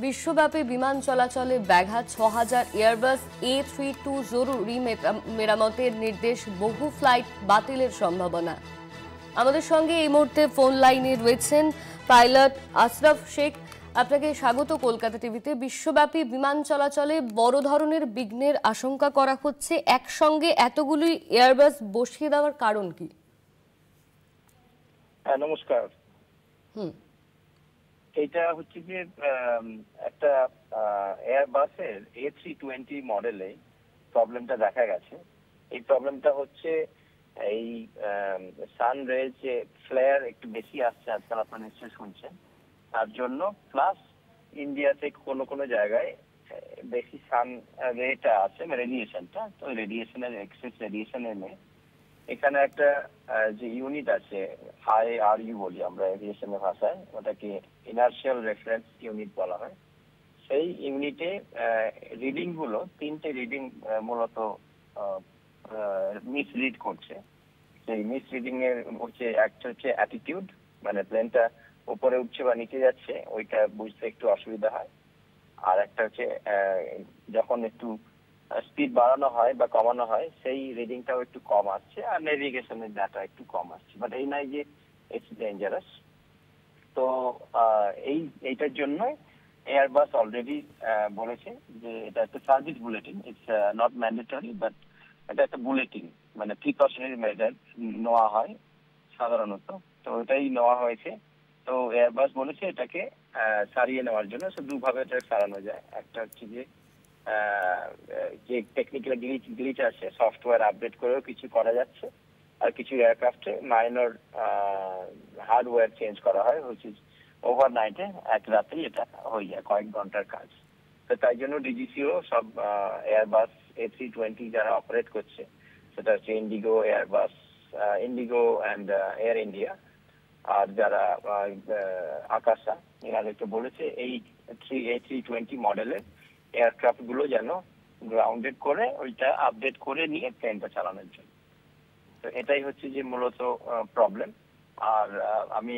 বিশ্বব্যাপী বিমান চলাচলে ব্যাঘাত ৬,০০০ এয়ারবাস A32 জরুরি মেরামতের নির্দেশ, বহু ফ্লাইট বাতিলের সম্ভাবনা। আমাদের সঙ্গে এই মুহূর্তে ফোন লাইনে রয়েছেন পাইলট আশরাফ শেখ। আপনাকে স্বাগত কলকাতা টিভিতে। বিশ্বব্যাপী বিমান চলাচলে বড় ধরনের বিঘ্নের আশঙ্কা করা হচ্ছে, একসঙ্গে এতগুলি এয়ারবাস বসিয়ে দেওয়ার কারণ কি? নমস্কার। এটা হচ্ছে যে একটা এয়ারবাসের A320 মডেলে প্রবলেমটা দেখা গেছে। এই প্রবলেমটা হচ্ছে এই সান রেজ যে ফ্লেয়ার একটু বেশি আসছে আজকাল, আপনারা নিশ্চয়ই শুনছেন, তার জন্য, প্লাস ইন্ডিয়াতে কোনো জায়গায় বেশি সান রেটা আছে, রেডিয়েশনটা, তো রেডিয়েশনের এক্সেস রেডিয়েশন এনে এখানে একটা যে ইউনিট আছে, IRU বলি আমরা এভিয়েশনের ভাষায়, ওটাকে ইনার্শিয়াল রেফারেন্স ইউনিট বলা হয়। সেই ইউনিটে রিডিং গুলো, তিনটে রিডিং মূলত মিস রিড করছে। সেই মিস রিডিং এর হচ্ছে একটা হচ্ছে অ্যাটিটিউড, মানে প্লেনটা উপরে উঠছে বা নিচে যাচ্ছে, ওইটা বুঝতে একটু অসুবিধা হয়। আর একটা হচ্ছে যখন একটু স্পিড বাড়ানো হয় বা কমানো হয়, সেই রিডিংটাও একটু কম আসছে, আর নেভিগেশনের ডাটা একটু কম আসছে, বাট এই নাই যে ইটস ডেঞ্জারাস। তো এইটার জন্য এয়ারবাস অলরেডি বলেছে যে এটা একটা service bulletin, it's not mandatory, but এটা একটা বুলেটিন, মানে প্রিকশনারি মেজার নেওয়া হয় সাধারণত, তো এটাই নেওয়া হয়েছে। তো এয়ারবাস বলেছে এটাকে সারিয়ে নেওয়ার জন্য। দুভাবে এটা সারানো যায়। একটা হচ্ছে যে টেকনিক্যাল গ্লিচ আছে, সফটওয়্যার আপডেট করেও কিছু করা যাচ্ছে, আর কিছু এয়ারক্রাফটে মাইনর হার্ডওয়্যার চেঞ্জ করা হয়, হচ্ছে ওভারনাইটে, এক রাতেই এটা হয়ে যায়, কয়েক ঘন্টার কাজ। তো তাই জন্য ডিজিসিও সব এয়ারবাস A320 যারা অপারেট করছে, সেটা হচ্ছে ইন্ডিগো, এয়ারবাস, ইন্ডিগো অ্যান্ড এয়ার ইন্ডিয়া, আর যারা আকাশা, এনাদেরকে বলেছে এই A320 মডেলের এয়ারক্রাফট গুলো যেন গ্রাউন্ডেড করে ওইটা আপডেট করে নিয়ে প্লেনটা চালানোর জন্য। তো এটাই হচ্ছে যে মূলত প্রবলেম। আর আমি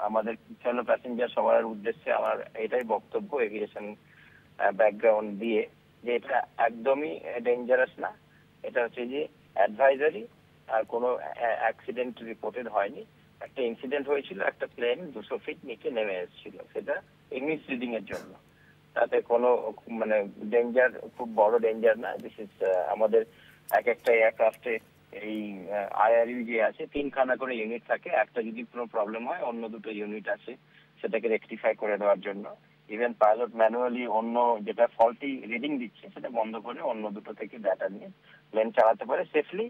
আমাদের ফেলো প্যাসেঞ্জার সবার উদ্দেশ্যে আমার এটাই বক্তব্য, এভিয়েশন ব্যাকগ্রাউন্ড দিয়ে, যে এটা একদমই ডেঞ্জারাস না। এটা হচ্ছে যে অ্যাডভাইজারি, আর কোনো অ্যাক্সিডেন্ট রিপোর্টেড হয়নি। একটা ইনসিডেন্ট হয়েছিল, একটা প্লেন 200 ফিট নিচে নেমে এসেছিল, সেটা মিস রিডিং এর জন্য। তাতে কোনো মানে ডেঞ্জার, খুব বড় ডেঞ্জার না। দিস ইজ আমাদের একটা এয়ারক্রাফটে এই IRU যে আছে, 3খানা করে ইউনিট থাকে। একটা যদি কোনো প্রবলেম হয়, অন্য দুটো ইউনিট আছে সেটাকে রেকটিফাই করে দেওয়ার জন্য। ইভেন পাইলট ম্যানুয়ালি অন্য যেটা ফল্টি রিডিং দিচ্ছে সেটা বন্ধ করে অন্য দুটো থেকে ডাটা নিয়ে প্লেন চালাতে পারে সেফলি।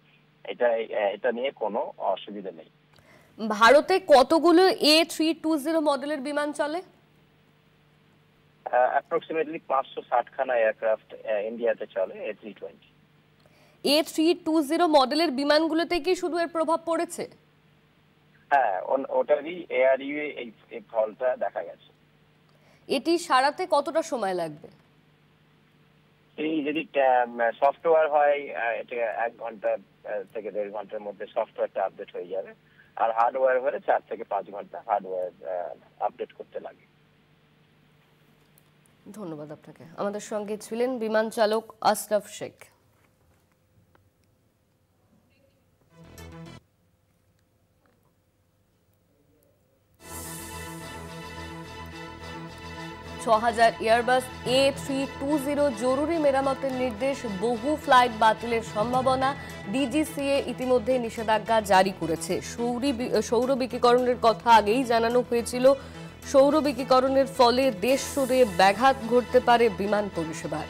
এটা নিয়ে কোনো অসুবিধা নেই। ভারতে কতগুলো A320 মডেলের বিমান চলে? অ্যাপ্রক্সিমেটলি 560খানা এয়ারক্রাফট ইন্ডিয়াতে চলে A320। A320 মডেলের বিমানগুলোতে কি শুধু এর প্রভাব পড়েছে? হ্যাঁ, ওটারই ARU এই ফলটা দেখা গেছে। এটি সারাতে কতটা সময় লাগবে? এই যদি সফটওয়্যার হয়, এটা 1 ঘন্টা থেকে 1.5 ঘন্টার মধ্যে সফটওয়্যারটা আপডেট হয়ে যাবে। আর হার্ডওয়্যার হলে 4 থেকে 5 ঘন্টা হার্ডওয়্যার আপডেট করতে লাগে। ধন্যবাদ আপনাকে। আমাদের সঙ্গে ছিলেন বিমান চালক আশরাফ শেখ। এয়ারবাস A320 জরুরি মেরামতের নির্দেশ, বহু ফ্লাইট বাতিলের সম্ভাবনা। ডিজিসিএ ইতিমধ্যে নিষেধাজ্ঞা জারি করেছে। সৌর বিকিরণের কথা আগেই জানানো হয়েছিল। সৌর বিকিরণের ফলে দেশ জুড়ে ব্যাঘাত ঘটতে পারে বিমান পরিষেবার।